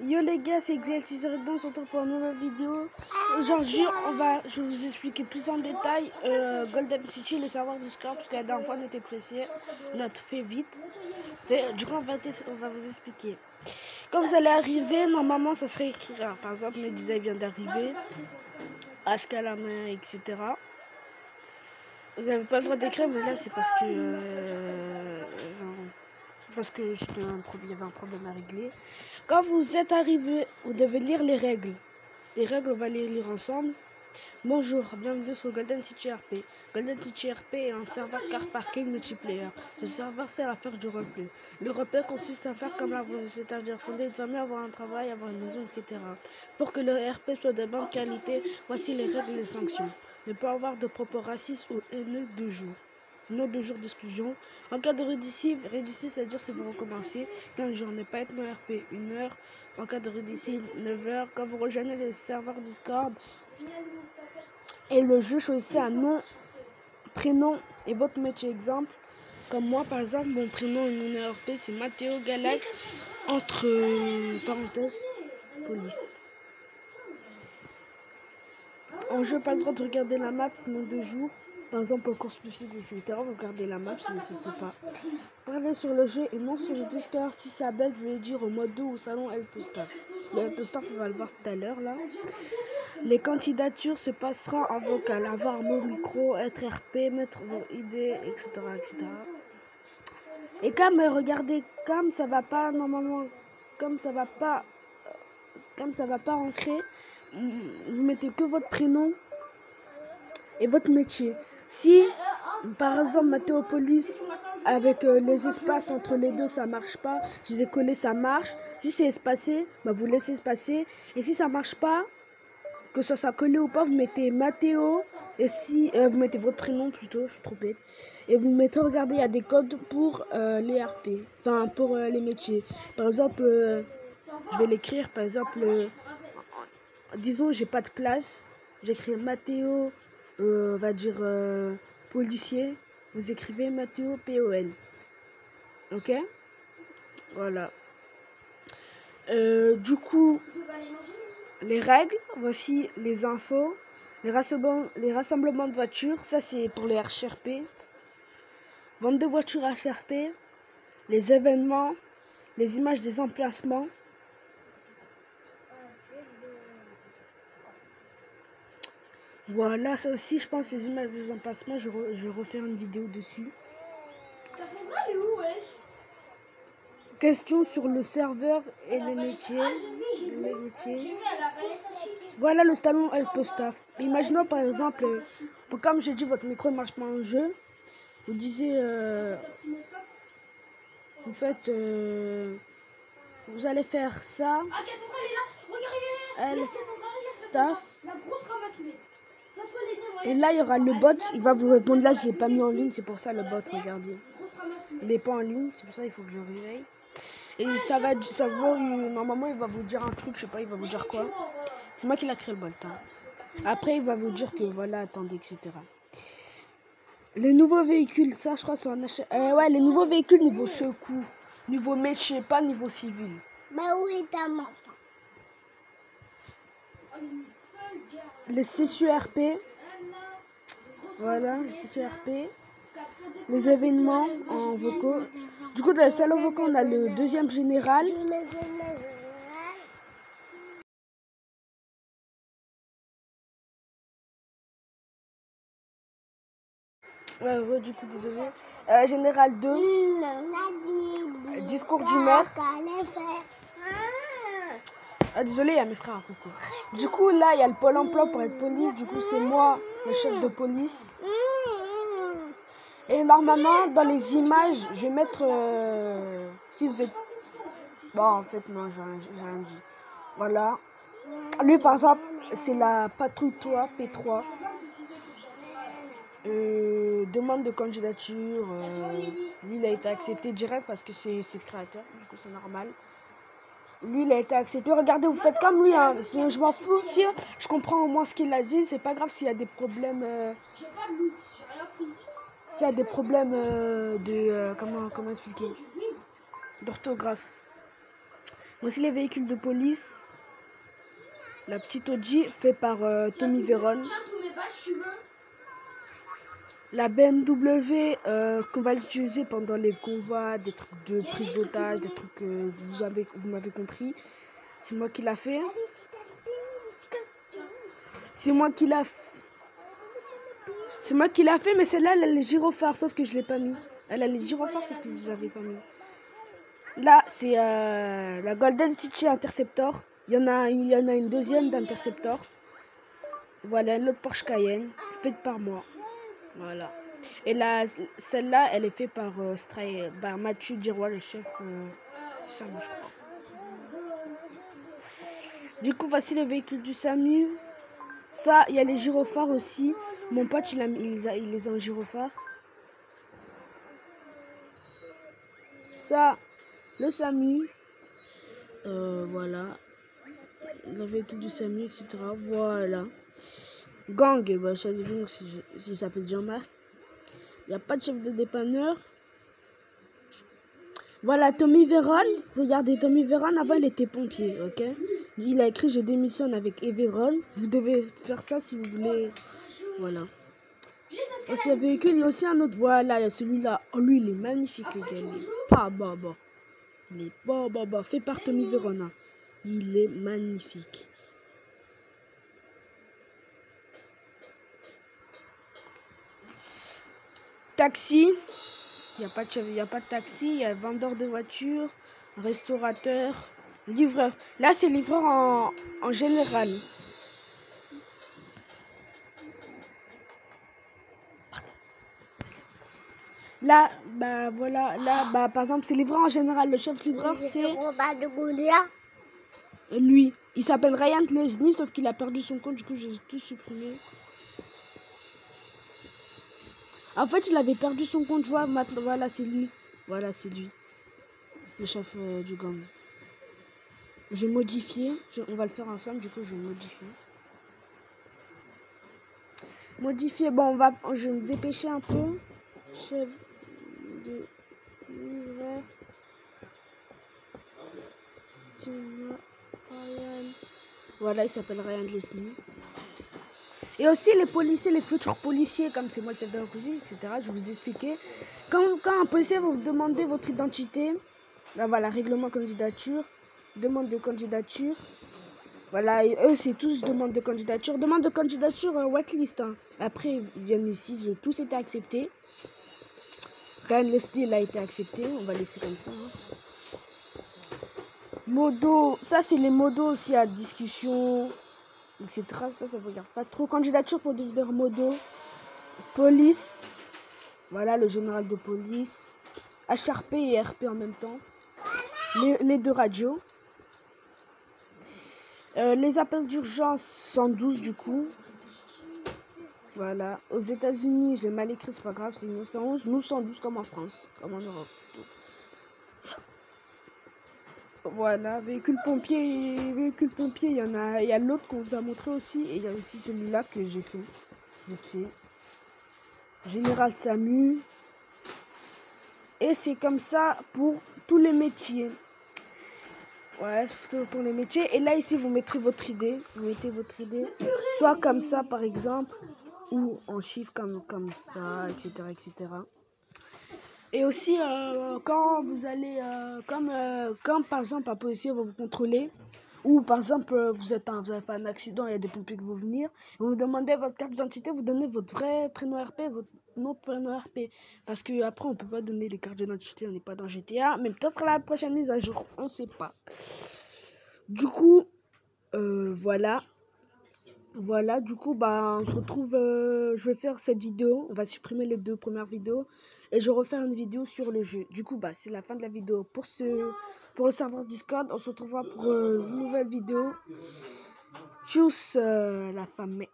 Yo les gars, c'est Exalted dans son tour pour une nouvelle vidéo. Aujourd'hui, je vais vous expliquer plus en détail Golden City, le serveur Discord, parce que la dernière fois on était pressé, on a tout fait vite. Du coup, on va vous expliquer. Quand vous allez arriver, normalement ça serait écrit, par exemple, Medusa vient d'arriver, HK à la main, etc. Vous n'avez pas le droit d'écrire, mais là c'est parce que il y avait un problème à régler. Quand vous êtes arrivé, vous devez lire les règles. Les règles, on va les lire ensemble. Bonjour, bienvenue sur Golden City RP. Golden City RP est un serveur car parking multiplayer. Ce serveur sert à faire du roleplay. Le roleplay consiste à faire comme la c'est-à-dire fonder une famille, avoir un travail, avoir une maison, etc. Pour que le RP soit de bonne qualité, voici les règles et les sanctions. Ne pas avoir de propos racistes ou haineux de jour. Sinon 2 jours d'exclusion. En cas de récidive, c'est-à-dire si vous recommencez, 15 jours, ne pas être non RP, 1 heure. En cas de récidive, 9 heures. Quand vous rejoignez le serveur Discord et le jeu, choisissez un nom, prénom et votre métier. Exemple, comme moi par exemple, mon prénom et mon RP c'est Matteo Galax, entre parenthèses, police. En jeu, pas le droit de regarder la map sinon 2 jours. Par exemple, en course plus etc. Vous regardez la map, ça se pas. Parlez sur le jeu et non sur le Discord. Si ça bug, je vais dire au mode 2 ou salon Help Staff. Le Help Staff, on va le voir tout à l'heure là. Les candidatures se passeront en vocal. Avoir mot micro, être RP, mettre vos idées, etc. etc. Et comme regardez, comme ça va pas normalement, comme ça va pas rentrer, vous mettez que votre prénom et votre métier. Si par exemple Matteo Police avec les espaces entre les deux ça marche pas, je les ai collés, ça marche. Si c'est espacé, bah vous laissez espacer. Et si ça marche pas, que ça soit collé ou pas, vous mettez Matteo. Et si vous mettez votre prénom plutôt, je suis trop bête. Et vous mettez, regardez, il y a des codes pour les RP, enfin pour les métiers. Par exemple, je vais l'écrire, par exemple, disons j'ai pas de place, j'écris Matteo, on va dire policier, vous écrivez Matteo POL. Ok? Voilà. Du coup, les règles, voici les infos. Les rassemblements de voitures, ça c'est pour les HRP. Vente de voitures HRP. Les événements, les images des emplacements. Voilà, ça aussi, je pense, les images des emplacements, je vais refaire une vidéo dessus. Question sur le serveur et les métiers. Voilà le talon Help Staff. Imaginons par exemple, comme j'ai dit, votre micro ne marche pas en jeu. Vous disiez, vous faites, vous allez faire ça. Help Staff. Et là, il y aura le bot, il va vous répondre. Là, je l'ai pas mis en ligne, c'est pour ça le bot, regardez. Il n'est pas en ligne, c'est pour ça il faut que je le réveille. Et normalement, il va vous dire un truc, je sais pas, il va vous dire quoi. C'est moi qui l'a créé le bot. Hein. Après, il va vous dire que voilà, attendez, etc. Les nouveaux véhicules, ça, je crois, c'est un achat. Ouais, les nouveaux véhicules niveau secours, niveau métier, pas niveau civil. Bah oui, t'as mort. Les CSURP. Voilà, les CSURP. Les événements en vocaux. Du coup, dans le salon vocaux, on a le deuxième général. Ouais, du coup, désolé. Général 2. Discours du maire. Ah, désolé, il y a mes frères à côté. Du coup, là, il y a le pôle emploi pour être police. Du coup, c'est moi, le chef de police. Et normalement, dans les images, je vais mettre... si vous êtes... Bon, en fait, non, j'ai rien dit. Voilà. Lui, par exemple, c'est la patrouille toi, P3. Demande de candidature. Lui, il a été accepté direct parce que c'est le créateur. Du coup, c'est normal. Lui, il a été accepté. Regardez, vous faites comme lui. Hein. Si je m'en fous, si je comprends au moins ce qu'il a dit, c'est pas grave s'il y a des problèmes. J'ai pas de loot, j'ai rien pris. S'il y a des problèmes comment expliquer, d'orthographe. Voici les véhicules de police. La petite Audi fait par Tommy Veron. La BMW qu'on va l'utiliser pendant les convois, des trucs de prise d'otage, des trucs que vous m'avez compris. C'est moi qui l'a fait. C'est moi qui l'a fait. C'est moi qui l'a fait, mais celle-là, elle a les gyrophares, sauf que je l'ai pas mis. Elle a les gyrophares, sauf que je les avais pas mis. Là, c'est la Golden City Interceptor. Il y en a une deuxième d'Interceptor. Voilà, une autre Porsche Cayenne, faite par moi. Voilà. Et là, celle-là, elle est faite par, par Mathieu Diroy, le chef SAMU, je crois. Du coup, voici le véhicule du SAMU. Ça, il y a les gyrophares aussi. Mon pote, il les a en gyrophare. Ça, le SAMU. Voilà. Le véhicule du SAMU, etc. Voilà. Gang, bah, chef de gang, s'il s'appelle Jean-Marc. Il n'y a pas de chef de dépanneur. Voilà, Tommy Veron. Regardez, Tommy Veron, avant, il était pompier, ok? Il a écrit « Je démissionne avec Everon ». Vous devez faire ça si vous voulez. Voilà. Et ce véhicule, il y a aussi un autre. Voilà, il y a celui-là. Oh, lui, il est magnifique, les gars. Il est pas baba. Il est pas baba. Fait par Tommy Veron. Hein. Il est magnifique. Taxi. Il n'y a pas de taxi. Il y a vendeur de voitures, restaurateur, livreur. Là, c'est livreur en général. Là, bah voilà, là, bah par exemple, c'est livreur en général. Le chef livreur, c'est lui. Il s'appelle Ryan Lesney, sauf qu'il a perdu son compte, du coup, j'ai tout supprimé. En fait, il avait perdu son compte, vois, maintenant, voilà, c'est lui. Voilà, c'est lui. Le chef du gang. J'ai modifié, on va le faire ensemble, du coup, je vais modifier. Modifier, bon, je vais me dépêcher un peu. Chef de livreur. Ryan. Voilà, il s'appelle Ryan Lesney. Et aussi les policiers, les futurs policiers, comme c'est moi le chef de la police, etc. Je vais vous expliquer. Quand un policier va vous demander votre identité, là voilà, règlement candidature, demande de candidature. Voilà, et eux c'est tous demande de candidature. Demande de candidature whitelist. Hein. Après, ils viennent ici, tous été acceptés. Ryan Lesney, il a été accepté, on va laisser comme ça. Hein. Modo, ça c'est les modos aussi à discussion, etc. Ça vous regarde pas trop. Candidature pour devenir modo. Police. Voilà le général de police. HRP et RP en même temps. Les deux radios. Les appels d'urgence 112 du coup. Voilà. Aux États-Unis, je l'ai mal écrit, c'est pas grave, c'est 911. Nous 112 comme en France, comme en Europe. Voilà, véhicule pompier, il y en a, il y a l'autre qu'on vous a montré aussi, et il y a aussi celui-là que j'ai fait, vite fait. Général SAMU. Et c'est comme ça pour tous les métiers. Ouais, c'est pour les métiers. Et là, ici, vous mettrez votre idée. Vous mettez votre idée. Soit comme ça, par exemple, ou en chiffre comme ça, etc., etc. Et aussi, quand vous allez, comme par exemple un policier va vous contrôler, ou par exemple vous avez fait un accident, il y a des pompiers qui vont venir, vous demandez votre carte d'identité, vous donnez votre vrai prénom RP, votre nom prénom RP, parce que après on peut pas donner les cartes d'identité, on n'est pas dans GTA, mais peut-être à la prochaine mise à jour, on sait pas. Du coup, voilà. Voilà, du coup, bah, on se retrouve, je vais faire cette vidéo, on va supprimer les 2 premières vidéos, et je vais refaire une vidéo sur le jeu. Du coup, bah, c'est la fin de la vidéo pour le serveur Discord. On se retrouvera pour une nouvelle vidéo. Tchuss, la femme.